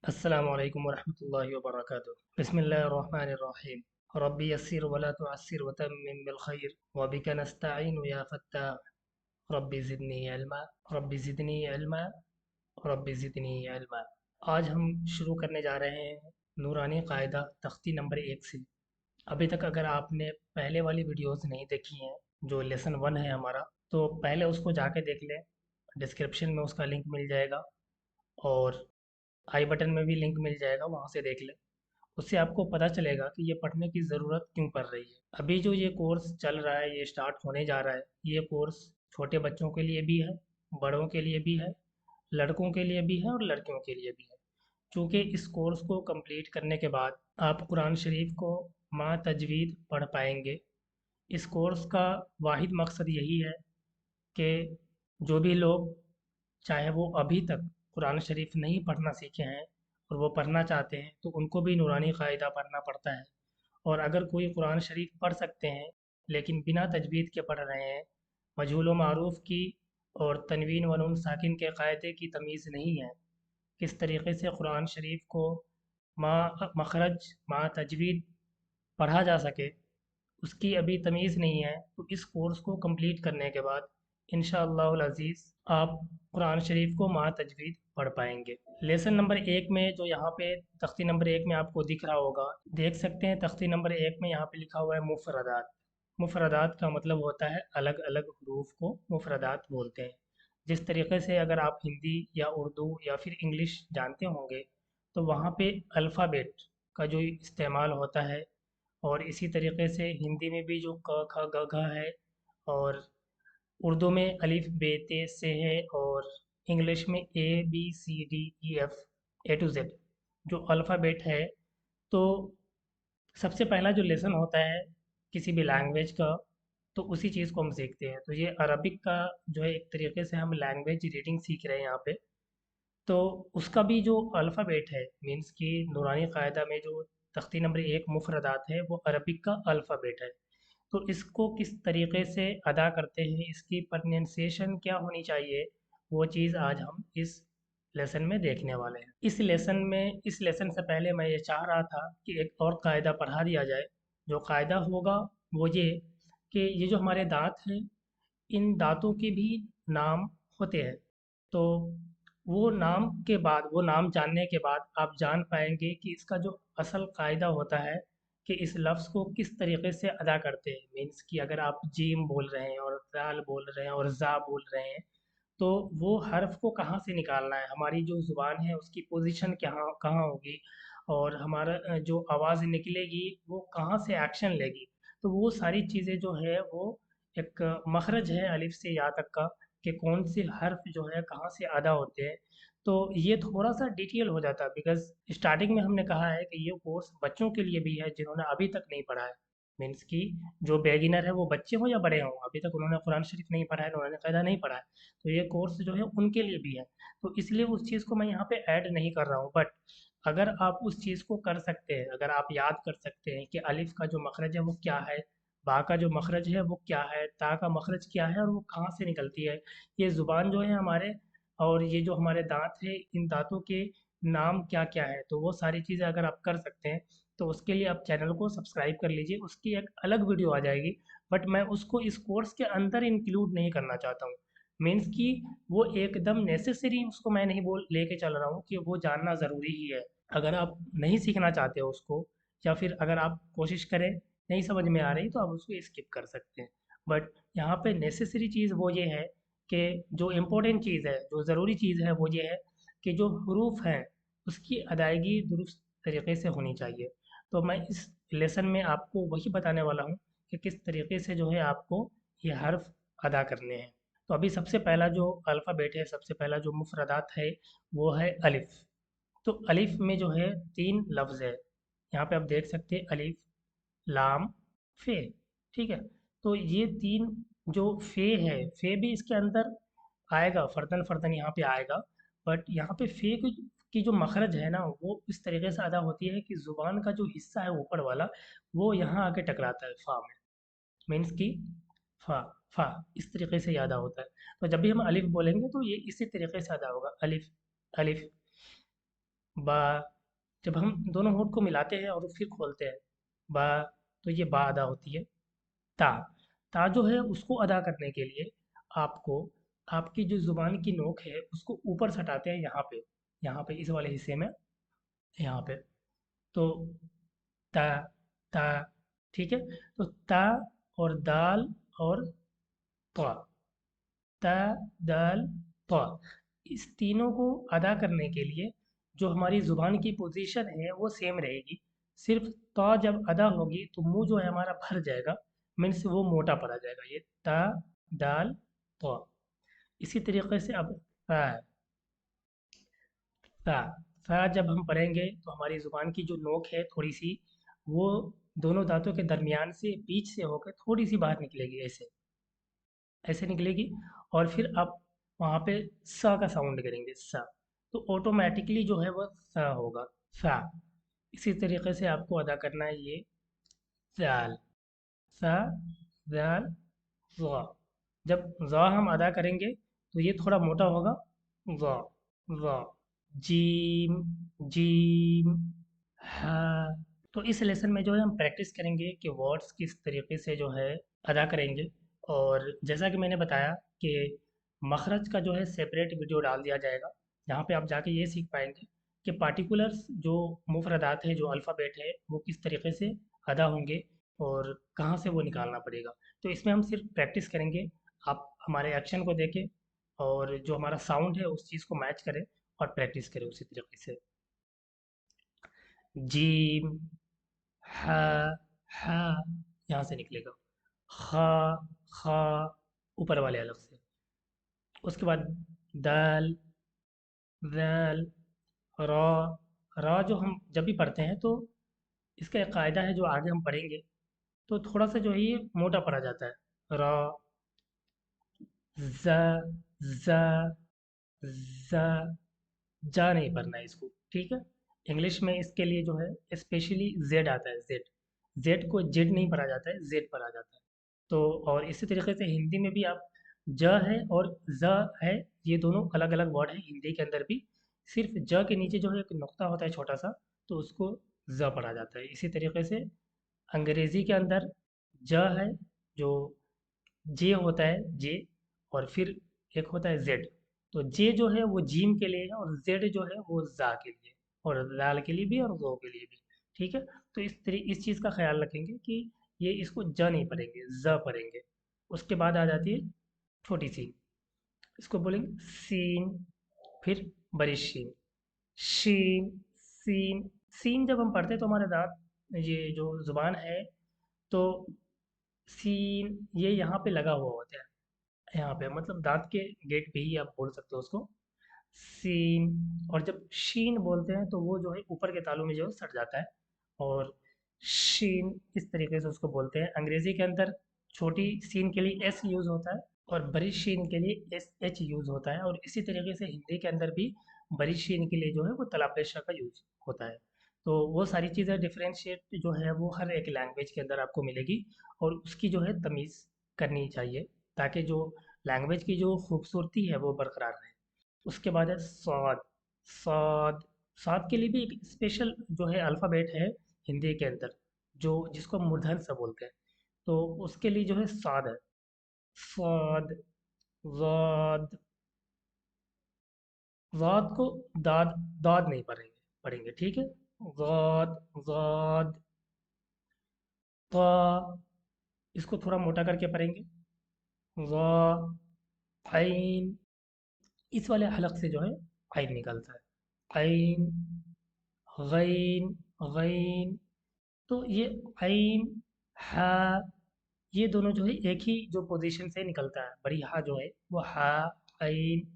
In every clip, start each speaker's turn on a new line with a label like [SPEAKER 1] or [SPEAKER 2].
[SPEAKER 1] अस्सलामु अलैकुम वरहमतुल्लाहि वबरकातुहू। बिस्मिल्लाहिर्रहमानिर्रहीम। रब्बि यस्सिर वला तुअस्सिर वतम्मिम बिल खैर वबिका नस्तईनु या फत्ताह। Rabbi ज़िदनी इल्मा rabbi ज़िदनी इल्मा rabbi ज़िदनी इल्मा। आज हम शुरू करने जा रहे हैं नूरानी कायदा तख्ती नंबर 1 से। अभी तक अगर आपने पहले वाली वीडियोस नहीं देखी हैं, जो लेसन 1 है हमारा, तो पहले उसको जाके देख लें। डिस्क्रिप्शन में उसका लिंक मिल जाएगा और आई बटन में भी लिंक मिल जाएगा, वहाँ से देख लें। उससे आपको पता चलेगा कि ये पढ़ने की ज़रूरत क्यों पड़ रही है। अभी जो ये कोर्स चल रहा है, ये स्टार्ट होने जा रहा है, ये कोर्स छोटे बच्चों के लिए भी है, बड़ों के लिए भी है, लड़कों के लिए भी है और लड़कियों के लिए भी है। क्योंकि इस कोर्स को कंप्लीट करने के बाद आप कुरान शरीफ को माँ तजवीद पढ़ पाएंगे। इस कोर्स का वाहिद मकसद यही है कि जो भी लोग, चाहे वो अभी तक कुरान शरीफ नहीं पढ़ना सीखे हैं और वो पढ़ना चाहते हैं, तो उनको भी नूरानी कायदा पढ़ना पड़ता है। और अगर कोई कुरान शरीफ पढ़ सकते हैं लेकिन बिना तजवीद के पढ़ रहे हैं, मजहूल व मारूफ की और तनवीन व नून साकिन के कायदे की तमीज़ नहीं है, किस तरीके से कुरान शरीफ को माँ मखरज माँ तजवीद पढ़ा जा सके, उसकी अभी तमीज़ नहीं है, तो इस कोर्स को कंप्लीट करने के बाद इंशाअल्लाहुल अज़ीज़ आप कुरान शरीफ को माँ तजवीद पढ़ पाएंगे। लेसन नंबर 1 में जो यहाँ पे तख्ती नंबर 1 में आपको दिख रहा होगा, देख सकते हैं तख्ती नंबर 1 में यहाँ पे लिखा हुआ है मुफरदात। मुफरदात का मतलब होता है अलग अलग हरूफ को मुफरदात बोलते हैं। जिस तरीके से अगर आप हिंदी या उर्दू या फिर इंग्लिश जानते होंगे, तो वहाँ पे अल्फ़ाबेट का जो इस्तेमाल होता है, और इसी तरीके से हिंदी में भी जो क ख ग घ है, और उर्दू में अलिफ बे ते से है, और इंग्लिश में A B C D E F A to Z जो अल्फ़ाबेट है। तो सबसे पहला जो लेसन होता है किसी भी लैंग्वेज का, तो उसी चीज़ को हम सीखते हैं। तो ये अरबिक का जो है, एक तरीके से हम लैंग्वेज रीडिंग सीख रहे हैं यहाँ पे। तो उसका भी जो अल्फ़ाबेट है, मीन्स कि नूरानी कायदा में जो तख्ती नंबर 1 मुफरदात है, वो अरबिक का अल्फ़ाबेट है। तो इसको किस तरीके से अदा करते हैं, इसकी प्रोनाउंसिएशन क्या होनी चाहिए, वो चीज़ आज हम इस लेसन में देखने वाले हैं। इस लेसन से पहले मैं ये चाह रहा था कि एक और कायदा पढ़ा दिया जाए। जो कायदा होगा वो ये कि ये जो हमारे दाँत हैं, इन दाँतों के भी नाम होते हैं। तो वो नाम जानने के बाद आप जान पाएंगे कि इसका जो असल कायदा होता है कि इस लफ्ज़ को किस तरीके से अदा करते हैं। मीन्स कि अगर आप जीम बोल रहे हैं और दाल बोल रहे हैं और ज़ा बोल रहे हैं, तो वो हर्फ को कहाँ से निकालना है, हमारी जो ज़ुबान है उसकी पोजीशन कहाँ कहाँ होगी, और हमारा जो आवाज़ निकलेगी वो कहाँ से एक्शन लेगी। तो वो सारी चीज़ें जो है वो एक मखरज है अलिफ से या तक का, कि कौन से हर्फ जो है कहाँ से अदा होते हैं। तो ये थोड़ा सा डिटेल हो जाता है, बिकॉज़ स्टार्टिंग में हमने कहा है कि ये कोर्स बच्चों के लिए भी है जिन्होंने अभी तक नहीं पढ़ा है। मीन्स कि जो बिगिनर है, वो बच्चे हों या बड़े हों, अभी तक उन्होंने कुरान शरीफ नहीं पढ़ा है, उन्होंने कायदा नहीं पढ़ा है, तो ये कोर्स जो है उनके लिए भी है। तो इसलिए उस चीज़ को मैं यहाँ पे ऐड नहीं कर रहा हूँ। बट अगर आप उस चीज़ को कर सकते हैं, अगर आप याद कर सकते हैं कि अलिफ का जो मखरज है वो क्या है, बा का जो मखरज है वो क्या है, ता का मखरज क्या है और वो कहाँ से निकलती है, ये ज़ुबान जो है हमारे, और ये जो हमारे दांत है, इन दांतों के नाम क्या क्या है, तो वो सारी चीज़ें अगर आप कर सकते हैं, तो उसके लिए आप चैनल को सब्सक्राइब कर लीजिए। उसकी एक अलग वीडियो आ जाएगी, बट मैं उसको इस कोर्स के अंदर इंक्लूड नहीं करना चाहता हूँ। मीन्स कि वो एकदम नेसेसरी उसको मैं नहीं बोल लेके चल रहा हूँ कि वो जानना ज़रूरी ही है। अगर आप नहीं सीखना चाहते हो उसको, या फिर अगर आप कोशिश करें, नहीं समझ में आ रही, तो आप उसको स्किप कर सकते हैं। बट यहाँ पे नेसेसरी चीज़ वो ये है कि जो इम्पोर्टेंट चीज़ है, जो ज़रूरी चीज़ है वो ये है कि जो हरूफ हैं उसकी अदायगी दुरुस्त तरीके से होनी चाहिए। तो मैं इस लेसन में आपको वही बताने वाला हूँ कि किस तरीके से जो है आपको ये हर्फ अदा करने हैं। तो अभी सबसे पहला जो अल्फ़ाबेट है, सबसे पहला जो मुफ़रदात है, वो है अलिफ़। तो अलिफ़ में जो है 3 लफ्ज़ है। यहाँ पे आप देख सकते हैं अलिफ़, लाम, फ़े। ठीक है? तो ये 3 जो फ़े है, फ़े भी इसके अंदर आएगा, फ़र्दन फ़र्दन यहाँ पे आएगा। बट यहाँ पे फ़े की जो मखरज है ना, वो इस तरीके से अदा होती है कि ज़ुबान का जो हिस्सा है ऊपर वाला, वो यहाँ आके टकराता है फ़ा में। मीन्स कि फ़ा, फ़ा इस तरीके से ये अदा होता है। तो जब भी हम अलिफ़ बोलेंगे तो ये इसी तरीके से अदा होगा, अलिफ़, अलिफ़। बा, जब हम दोनों होंठ को मिलाते हैं और फिर खोलते हैं, बा, तो ये बा अदा होती है। ता, ता जो है उसको अदा करने के लिए आपको आपकी जो ज़ुबान की नोक है उसको ऊपर सटाते हैं, यहाँ पे इस वाले हिस्से में, यहाँ पे। तो ता, ता, ठीक है। तो ता और दाल और ता, ता, दाल, ता, इस तीनों को अदा करने के लिए जो हमारी ज़ुबान की पोजीशन है वो सेम रहेगी। सिर्फ ता जब अदा होगी तो मुंह जो है हमारा भर जाएगा, मीन्स वो मोटा पड़ा जाएगा। ये ता, दाल, ता। इसी तरीके से अब फा है। फा, फा जब हम पढ़ेंगे तो हमारी ज़ुबान की जो नोक है थोड़ी सी, वो दोनों दांतों के दरमियान से बीच से होकर थोड़ी सी बाहर निकलेगी, ऐसे ऐसे निकलेगी। और फिर आप वहाँ पे स का साउंड करेंगे, स, तो ऑटोमेटिकली जो है वो स होगा, सा। इसी तरीके से आपको अदा करना है ये ज़ाल, सा, ज़ाल, ज़ा। जब ज़ा हम अदा करेंगे तो ये थोड़ा मोटा होगा, ज़ा, ज़ा, जीम, जीम, हा। तो इस लेसन में जो है हम प्रैक्टिस करेंगे कि वर्ड्स किस तरीके से जो है अदा करेंगे। और जैसा कि मैंने बताया कि मखरज का जो है सेपरेट वीडियो डाल दिया जाएगा, जहाँ पे आप जाके ये सीख पाएंगे कि पार्टिकुलर्स जो मुफरदात है, जो अल्फ़ाबेट है, वो किस तरीके से अदा होंगे और कहाँ से वो निकालना पड़ेगा। तो इसमें हम सिर्फ प्रैक्टिस करेंगे। आप हमारे एक्शन को देखें और जो हमारा साउंड है उस चीज़ को मैच करें और प्रैक्टिस करें उसी तरीके से। जीम, हा, हा, यहाँ से निकलेगा। खा, खा, ऊपर वाले अलग से। उसके बाद दाल, दाल, रा, रा जो हम जब भी पढ़ते हैं तो इसका एक कायदा है जो आगे हम पढ़ेंगे, तो थोड़ा सा जो है ये मोटा पड़ा जाता है। रा, ज, ज, ज, जा नहीं पढ़ना है इसको, ठीक है। इंग्लिश में इसके लिए जो है स्पेशली जेड आता है, जेड। जेड को जेड नहीं पढ़ा जाता है, जेड पढ़ा जाता है। तो और इसी तरीके से हिंदी में भी आप ज है और ज है, ये दोनों अलग अलग वर्ड हैं हिंदी के अंदर भी। सिर्फ ज के नीचे जो है एक नुक्ता होता है छोटा सा, तो उसको ज पढ़ा जाता है। इसी तरीके से अंग्रेजी के अंदर ज है, जो जे होता है, जे, और फिर एक होता है जेड। तो जे जो है वो जीम के लिए है और जेड जो है वो जा के लिए, और लाल के लिए भी और गो के लिए भी, ठीक है। तो इस चीज़ का ख्याल रखेंगे कि ये इसको ज नहीं पढ़ेंगे, ज पढ़ेंगे। उसके बाद आ जाती है छोटी सी, इसको बोलेंगे सीन, फिर बड़ी शीन, शीन, सीन। सीन जब हम पढ़ते हैं तो हमारे दांत, ये जो जुबान है, तो सीन ये यहाँ पे लगा हुआ होता है, यहाँ पे मतलब दांत के गेट पे ही आप बोल सकते हो उसको, सीन। और जब शीन बोलते हैं तो वो जो है ऊपर के तालू में जो है सट जाता है, और शीन इस तरीके से उसको बोलते हैं। अंग्रेजी के अंदर छोटी सीन के लिए एस यूज़ होता है और बड़ी शीन के लिए एस एच यूज़ होता है, और इसी तरीके से हिंदी के अंदर भी बड़ी शीन के लिए जो है वो तलापेशा का यूज़ होता है। तो वो सारी चीज़ें डिफ्रेंशिएट जो है वो हर एक लैंग्वेज के अंदर आपको मिलेगी, और उसकी जो है तमीज़ करनी चाहिए, ताकि जो लैंग्वेज की जो खूबसूरती है वो बरकरार रहे। उसके बाद है स्वाद, स्वाद। स्वाद के लिए भी एक स्पेशल जो है अल्फ़ाबेट है हिंदी के अंदर, जो जिसको हम मूर्धन्य स बोलते हैं। तो उसके लिए जो है स्वाद है, स्वाद, ज़ाद। ज़ाद को दाद, दाद नहीं पढ़ेंगे, पढ़ेंगे, ठीक है। ज़ाद, ज़ाद, ता, इसको थोड़ा मोटा करके पढ़ेंगे, ज़ा, आइन, इस वाले हलक से जो है आइन निकलता है, आइन, गैन, गैन। तो ये आइन, हा, ये दोनों जो है एक ही जो पोजीशन से निकलता है, बड़ी हा जो है वो हा, आइन,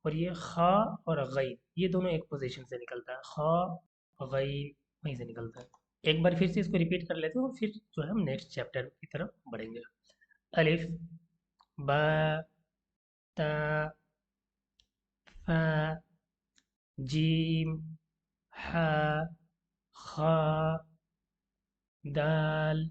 [SPEAKER 1] और ये खा और गैन, ये दोनों एक पोजीशन से निकलता है, खा, गैन, वहीं से निकलता है। एक बार फिर से इसको रिपीट कर लेते हैं और फिर जो है हम नेक्स्ट चैप्टर की तरफ बढ़ेंगे। अलिफ, बा, ता, फा, जीम, हा, खा, दाल,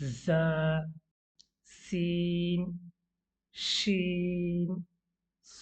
[SPEAKER 1] ज़ा, सीन, शीन,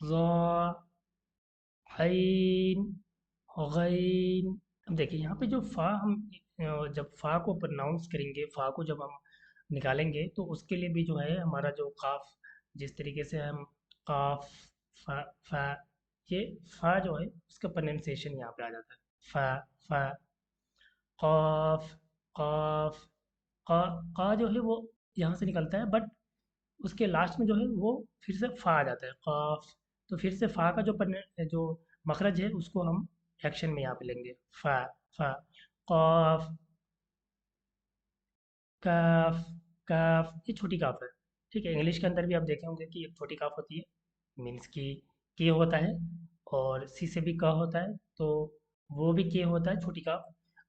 [SPEAKER 1] ज़ा ऐन गैन। अब देखिए यहाँ पे जो फ़ा हम जब फ़ा को प्रोनाउंस करेंगे, फ़ा को जब हम निकालेंगे तो उसके लिए भी जो है हमारा जो काफ, जिस तरीके से हम काफ फा फा, ये फ़ा जो है उसका प्रोनाउंसिएशन यहाँ पे आ जाता है। फ़ा फ़ा काफ काफ का का जो है वो यहाँ से निकलता है, बट उसके लास्ट में जो है वो फिर से फा आ जाता है काफ। तो फिर से फा का जो मखरज है उसको हम एक्शन में यहाँ पे लेंगे। फा फा काफ काफ काफ, ये छोटी काफ है। ठीक है, इंग्लिश के अंदर भी आप देखे होंगे कि एक छोटी काफ होती है, मीन्स की होता है, और सी से भी क होता है, तो वो भी के होता है छोटी काफ,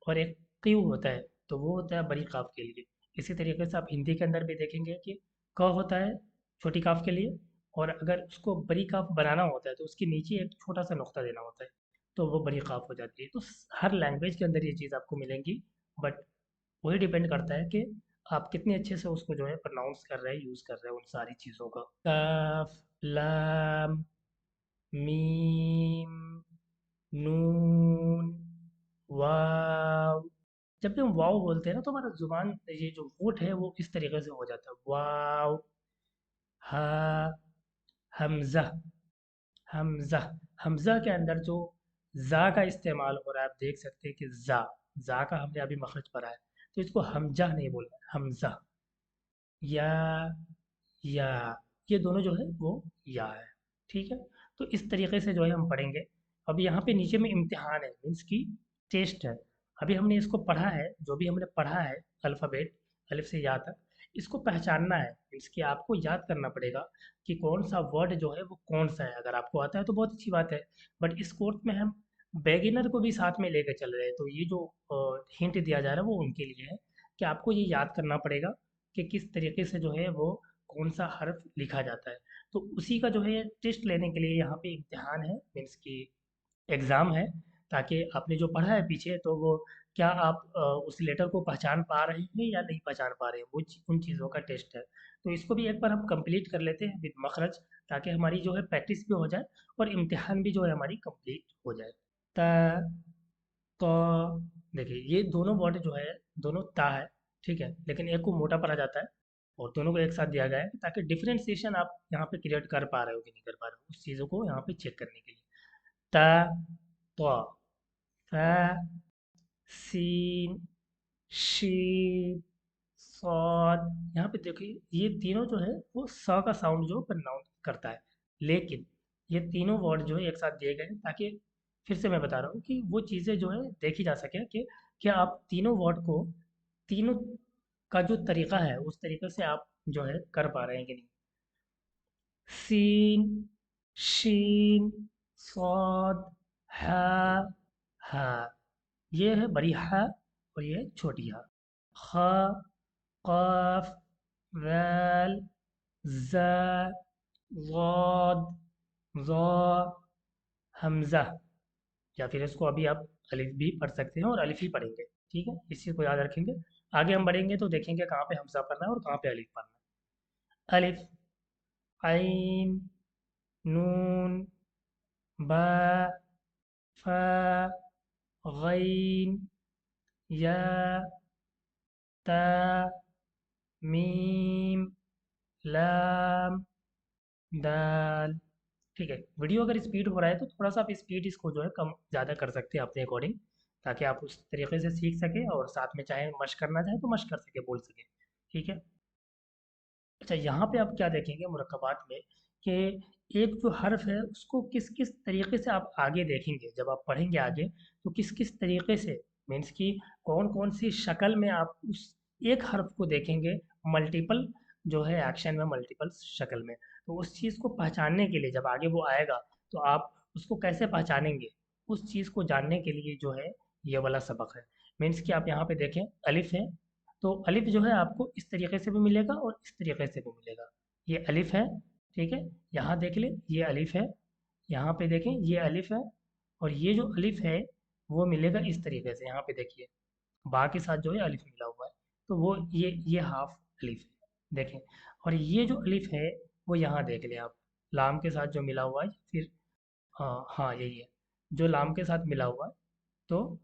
[SPEAKER 1] और एक क्यू होता है, तो वो होता है बड़ी काफ के लिए। इसी तरीके से आप हिंदी के अंदर भी देखेंगे कि क होता है छोटी काफ के लिए, और अगर उसको बड़ी काफ बनाना होता है तो उसके नीचे एक छोटा सा नुक्ता देना होता है, तो वो बड़ी काफ हो जाती है। तो हर लैंग्वेज के अंदर ये चीज़ आपको मिलेंगी, बट वही डिपेंड करता है कि आप कितने अच्छे से उसको जो है प्रोनाउंस कर रहे हैं, यूज़ कर रहे हैं उन सारी चीज़ों का। काफ लाम मीम नून वाव। जब भी हम वाव बोलते हैं ना तो हमारा जुबान ये जो होठ है वो इस तरीके से हो जाता है, वाव हा हमजा हमजा। हमजा के अंदर जो जा का इस्तेमाल हो रहा है, आप देख सकते हैं कि जा का हमने अभी मखरज पढ़ा है, तो इसको हमजा नहीं बोलना है, हमजा। या या, ये दोनों जो है वो या है। ठीक है, तो इस तरीके से जो है हम पढ़ेंगे। अब यहाँ पे नीचे में इम्तिहान है, मीन्स की टेस्ट है। अभी हमने इसको पढ़ा है, जो भी हमने पढ़ा है अल्फ़ाबेट अलिफ से या तक, इसको पहचानना है, मीन्स कि आपको याद करना पड़ेगा कि कौन सा वर्ड जो है वो कौन सा है। अगर आपको आता है तो बहुत अच्छी बात है, बट इस कोर्स में हम बेगिनर को भी साथ में लेकर चल रहे हैं, तो ये जो हिंट दिया जा रहा है वो उनके लिए है कि आपको ये याद करना पड़ेगा कि किस तरीके से जो है वो कौन सा हर्फ लिखा जाता है। तो उसी का जो है टेस्ट लेने के लिए यहाँ पे इम्तिहान है, मीन्स कि एग्ज़ाम है, ताकि आपने जो पढ़ा है पीछे तो वो क्या आप उस लेटर को पहचान पा रहे हैं या नहीं पहचान पा रहे हैं, वो उन चीज़ों का टेस्ट है। तो इसको भी एक बार हम कंप्लीट कर लेते हैं विद मखरज, ताकि हमारी जो है प्रैक्टिस भी हो जाए और इम्तिहान भी जो है हमारी कंप्लीट हो जाए। ता तो देखिए ये दोनों वर्ड जो है दोनों ता है, ठीक है, लेकिन एक को मोटा पढ़ा जाता है और दोनों को एक साथ दिया गया है ताकि डिफरेंशिएशन आप यहाँ पे क्रिएट कर पा रहे हो कि नहीं कर पा रहे हो, उस चीज़ों को यहाँ पे चेक करने के लिए। ता तो फ सीन शीन सॉद, यहाँ पे देखिए ये तीनों जो है वो स का साउंड जो प्रोनाउंस करता है, लेकिन ये तीनों वर्ड जो है एक साथ दिए गए हैं ताकि, फिर से मैं बता रहा हूँ कि वो चीज़ें जो है देखी जा सके कि क्या आप तीनों वर्ड को, तीनों का जो तरीका है उस तरीके से आप जो है कर पा रहे हैं कि नहीं। सीन शीन सॉद हा हा, ये है बड़ी हा और ये है छोटी हा। खा क़ाफ ज़ाल ज़ा ज़ाद ज़ा हमज़ा, या फिर इसको अभी आप अलिफ भी पढ़ सकते हैं और अलिफ ही पढ़ेंगे। ठीक है, इस चीज़ को याद रखेंगे। आगे हम बढ़ेंगे तो देखेंगे कहाँ पे हमज़ा पढ़ना है और कहाँ पे अलिफ पढ़ना है। अलिफ ऐन नून बा फा गैन या ता मीम लाम दाल। ठीक है, वीडियो अगर स्पीड हो रहा है तो थोड़ा सा आप स्पीड इसको जो है कम ज़्यादा कर सकते हैं अपने अकॉर्डिंग, ताकि आप उस तरीके से सीख सकें और साथ में चाहे मश्क करना चाहे तो मश्क कर सके, बोल सके। ठीक है, अच्छा यहाँ पे आप क्या देखेंगे मुरक्कबात में कि एक जो हर्फ है उसको किस किस तरीके से आप आगे देखेंगे, जब आप पढ़ेंगे आगे तो किस किस तरीके से, मीन्स कि कौन कौन सी शक्ल में आप उस एक हर्फ को देखेंगे, मल्टीपल जो है एक्शन में, मल्टीपल शक्ल में। तो उस चीज़ को पहचानने के लिए जब आगे वो आएगा तो आप उसको कैसे पहचानेंगे, उस चीज़ को जानने के लिए जो है ये वाला सबक है। मीन्स कि आप यहाँ पे देखें अलिफ है, तो अलिफ जो है आपको इस तरीके से भी मिलेगा और इस तरीके से भी मिलेगा। ये अलिफ है, ठीक है, यहाँ देख ले ये अलिफ है, यहाँ पे देखें ये अलिफ है, और ये जो अलिफ है वो मिलेगा इस तरीके से, यहाँ पे देखिए बा के साथ जो है अलिफ मिला हुआ है, तो वो ये हाफ अलिफ है, देखें। और ये जो अलिफ है वो यहाँ देख लें आप, लाम के साथ जो मिला हुआ है, फिर हाँ हाँ यही है जो लाम के साथ मिला हुआ है। तो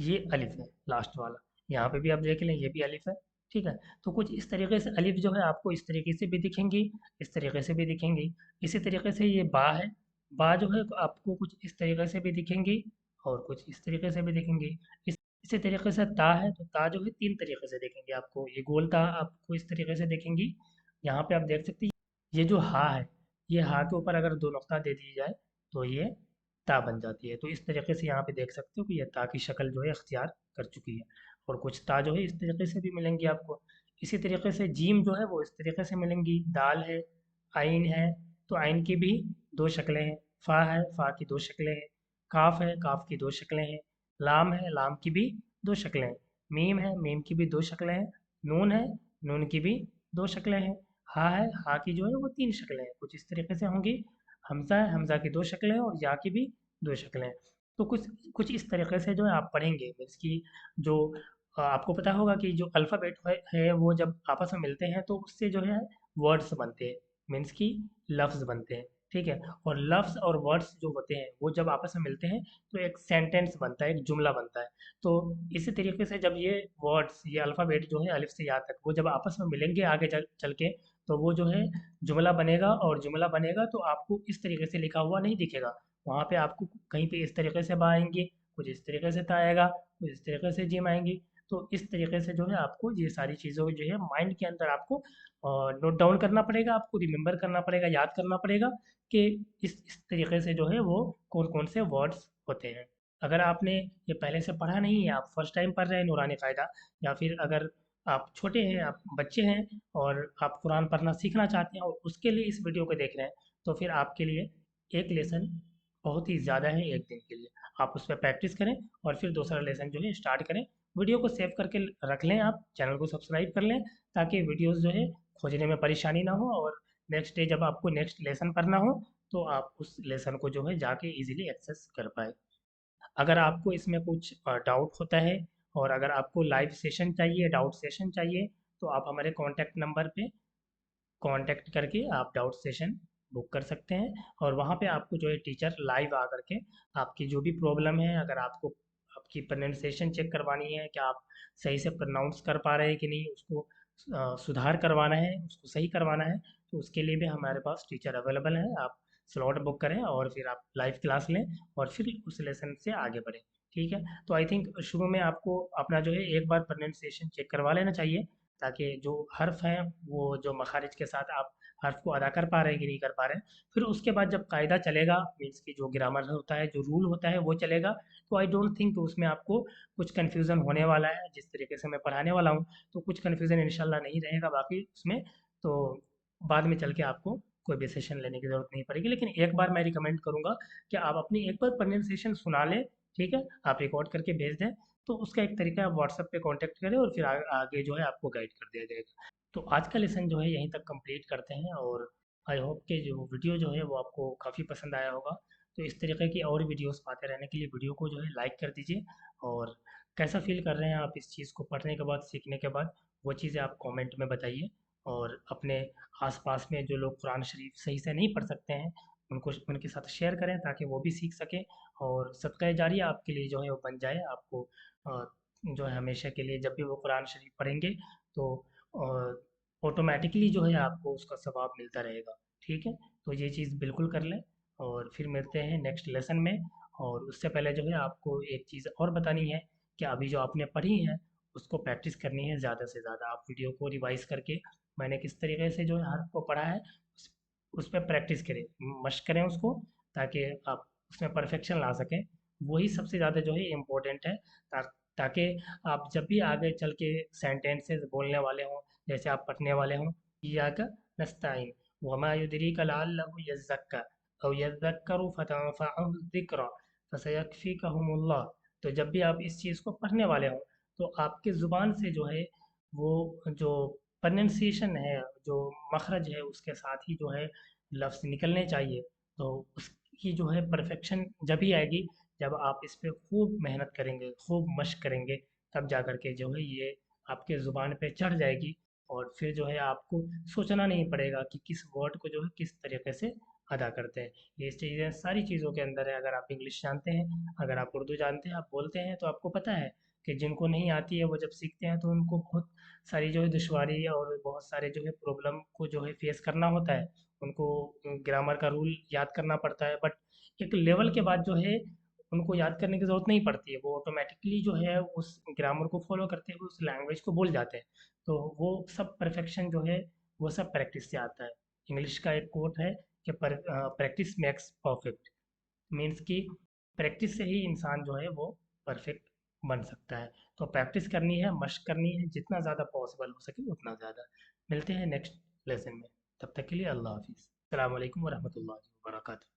[SPEAKER 1] ये अलिफ है लास्ट वाला, यहाँ पे भी आप देख लें ये भी अलिफ है। ठीक है, तो कुछ इस तरीके से अलिफ जो है आपको इस तरीके से भी दिखेंगी, इस तरीके से भी दिखेंगी। इसी तरीके से ये बा है, बा जो है आपको कुछ इस तरीके से भी दिखेंगी और कुछ इस तरीके से भी दिखेंगी। इसी तरीके से ता है, तो ता जो है तीन तरीके से देखेंगे आपको, ये गोल ता आपको इस तरीके से देखेंगी। यहाँ पे आप देख सकते हैं ये जो हा है, ये हा के ऊपर अगर दो नुक्ता दे दी जाए तो ये ता बन जाती है। तो इस तरीके से यहाँ पे देख सकते हो कि ये ता की शक्ल जो है इख्तियार कर चुकी है। और कुछ ता जो है इस तरीके से भी मिलेंगी आपको। इसी तरीके से जीम जो है वो इस तरीके से मिलेंगी। दाल है, आइन है, तो आइन की भी दो शक्लें हैं। फा है, फा की दो शक्लें हैं। काफ है, काफ की दो शक्लें हैं। लाम है, लाम की भी दो शक्लें हैं। मीम है, मीम की भी दो शक्लें हैं। नून है, नून की भी दो शक्लें हैं। हा है, हा की जो है वो तीन शक्लें हैं, कुछ इस तरीके से होंगी। हमज़ा है, हमज़ा की दो शक्लें हैं और या की भी दो शक्लें हैं। तो कुछ कुछ इस तरीके से जो है आप पढ़ेंगे, मीन्स कि जो आपको पता होगा कि जो अल्फ़ाबेट है वो जब आपस में मिलते हैं तो उससे जो है वर्ड्स बनते हैं, मीन्स कि लफ्ज़ बनते हैं। ठीक है, और लफ्ज़ और वर्ड्स जो होते हैं वो जब आपस में मिलते हैं तो एक सेंटेंस बनता है, एक जुमला बनता है। तो इसी तरीके से जब ये वर्ड्स, ये अल्फ़ाबेट जो है अलिफ से या तक, वो जब आपस में मिलेंगे आगे चल चल के, तो वो जो है जुमला बनेगा। और जुमला बनेगा तो आपको इस तरीके से लिखा हुआ नहीं दिखेगा, वहाँ पे आपको कहीं पे इस तरीके से बा आएंगी, कुछ इस तरीके से ता आएगा, कुछ इस तरीके से जिम आएंगी। तो इस तरीके से जो है आपको ये सारी चीज़ों को जो है माइंड के अंदर आपको नोट डाउन करना पड़ेगा, आपको रिमेंबर करना पड़ेगा, याद करना पड़ेगा कि इस तरीके से जो है वो कौन कौन से वर्ड्स होते हैं। अगर आपने ये पहले से पढ़ा नहीं है, आप फर्स्ट टाइम पढ़ रहे हैं नूरानी क़ायदा, या फिर अगर आप छोटे हैं, आप बच्चे हैं और आप कुरान पढ़ना सीखना चाहते हैं और उसके लिए इस वीडियो को देख रहे हैं, तो फिर आपके लिए एक लेसन बहुत ही ज़्यादा है एक दिन के लिए। आप उस पर प्रैक्टिस करें और फिर दूसरा लेसन जो है स्टार्ट करें। वीडियो को सेव करके रख लें, आप चैनल को सब्सक्राइब कर लें ताकि वीडियोस जो है खोजने में परेशानी ना हो, और नेक्स्ट डे जब आपको नेक्स्ट लेसन पढ़ना हो तो आप उस लेसन को जो है जाके इजीली एक्सेस कर पाए। अगर आपको इसमें कुछ डाउट होता है और अगर आपको लाइव सेशन चाहिए, डाउट सेशन चाहिए, तो आप हमारे कॉन्टैक्ट नंबर पे कांटेक्ट करके आप डाउट सेशन बुक कर सकते हैं। और वहाँ पे आपको जो है टीचर लाइव आकर के आपकी जो भी प्रॉब्लम है, अगर आपको आपकी प्रोनाउंसिएशन चेक करवानी है कि आप सही से प्रोनाउंस कर पा रहे हैं कि नहीं, उसको सुधार करवाना है, उसको सही करवाना है, तो उसके लिए भी हमारे पास टीचर अवेलेबल है। आप स्लॉट बुक करें और फिर आप लाइव क्लास लें और फिर उस लेसन से आगे बढ़ें। ठीक है, तो आई थिंक शुरू में आपको अपना जो है एक बार प्रोनाउंसिएशन चेक करवा लेना चाहिए, ताकि जो हर्फ हैं वो जो मखारिज के साथ आप हर्फ को अदा कर पा रहे हैं कि नहीं कर पा रहे हैं। फिर उसके बाद जब कायदा चलेगा, मीन्स कि जो ग्रामर होता है, जो रूल होता है वो चलेगा, तो आई डोंट थिंक उसमें आपको कुछ कन्फ्यूज़न होने वाला है। जिस तरीके से मैं पढ़ाने वाला हूँ तो कुछ कन्फ्यूज़न इंशाल्लाह नहीं रहेगा बाकी उसमें। तो बाद में चल के आपको कोई भी सेशन लेने की ज़रूरत नहीं पड़ेगी, लेकिन एक बार मैं रिकमेंड करूँगा कि आप अपनी एक बार प्रोनाउंसिएशन सुना लें। ठीक है, आप रिकॉर्ड करके भेज दें, तो उसका एक तरीका है आप व्हाट्सएप पे कांटेक्ट करें और फिर आगे जो है आपको गाइड कर दिया जाएगा। तो आज का लेसन जो है यहीं तक कंप्लीट करते हैं, और आई होप कि जो वीडियो जो है वो आपको काफ़ी पसंद आया होगा। तो इस तरीके की और वीडियोस पाते रहने के लिए वीडियो को जो है लाइक कर दीजिए, और कैसा फील कर रहे हैं आप इस चीज़ को पढ़ने के बाद, सीखने के बाद, वो चीज़ें आप कमेंट में बताइए। और अपने आसपास में जो लोग कुरान शरीफ सही से नहीं पढ़ सकते हैं उनको उनके साथ शेयर करें ताकि वो भी सीख सकें, और सदका जारिया आपके लिए जो है वो बन जाए। आपको जो है हमेशा के लिए जब भी वो कुरान शरीफ पढ़ेंगे तो ऑटोमेटिकली जो है आपको उसका सवाब मिलता रहेगा। ठीक है, तो ये चीज़ बिल्कुल कर लें, और फिर मिलते हैं नेक्स्ट लेसन में। और उससे पहले जो है आपको एक चीज़ और बतानी है कि अभी जो आपने पढ़ी है उसको प्रैक्टिस करनी है ज़्यादा से ज़्यादा। आप वीडियो को रिवाइज़ करके मैंने किस तरीके से जो है हर्फ को पढ़ा है उस पे प्रैक्टिस करें, मशक करें उसको, ताकि आप उसमें परफेक्शन ला सकें। वही सबसे ज़्यादा जो है इम्पोर्टेंट है, ता ताकि आप जब भी आगे चल के सेंटेंसेस बोलने वाले हों, जैसे आप पढ़ने वाले हों, इय्याका नस्ताईन वमा युदरीका लअल्लहु यज़्ज़क्का औ यज़्ज़क्करु फतनफ़अहु ज़िक्रा फसयक्फ़िकहुमुल्लाह। तो जब भी आप इस चीज़ को पढ़ने वाले हों तो आपकी ज़ुबान से जो है वो जो प्रोनंसिएशन है, जो मखरज है, उसके साथ ही जो है लफ्ज़ निकलने चाहिए। तो उसकी जो है परफेक्शन जब ही आएगी जब आप इस पे खूब मेहनत करेंगे, खूब मशक करेंगे, तब जा कर के जो है ये आपके ज़ुबान पे चढ़ जाएगी, और फिर जो है आपको सोचना नहीं पड़ेगा कि किस वर्ड को जो है किस तरीके से अदा करते हैं। ये चीज़ें सारी चीज़ों के अंदर है। अगर आप इंग्लिश जानते हैं, अगर आप उर्दू जानते हैं, आप बोलते हैं, तो आपको पता है कि जिनको नहीं आती है वो जब सीखते हैं तो उनको बहुत सारी जो है दुश्वारी और बहुत सारे जो है प्रॉब्लम को जो है फेस करना होता है। उनको ग्रामर का रूल याद करना पड़ता है, बट एक लेवल के बाद जो है उनको याद करने की ज़रूरत नहीं पड़ती है। वो ऑटोमेटिकली जो है उस ग्रामर को फॉलो करते हुए उस लैंग्वेज को बोल जाते हैं। तो वो सब परफेक्शन जो है वो सब प्रैक्टिस से आता है। इंग्लिश का एक कोट है कि प्रैक्टिस मेक्स परफेक्ट, मीन्स कि प्रैक्टिस से ही इंसान जो है वो परफेक्ट बन सकता है। तो प्रैक्टिस करनी है, मशक करनी है, जितना ज़्यादा पॉसिबल हो सके उतना ज़्यादा। मिलते हैं नेक्स्ट लेसन में, तब तक के लिए अल्लाह हाफिज़। अस्सलाम वालेकुम वरहमतुल्लाहि वबरकातुहू।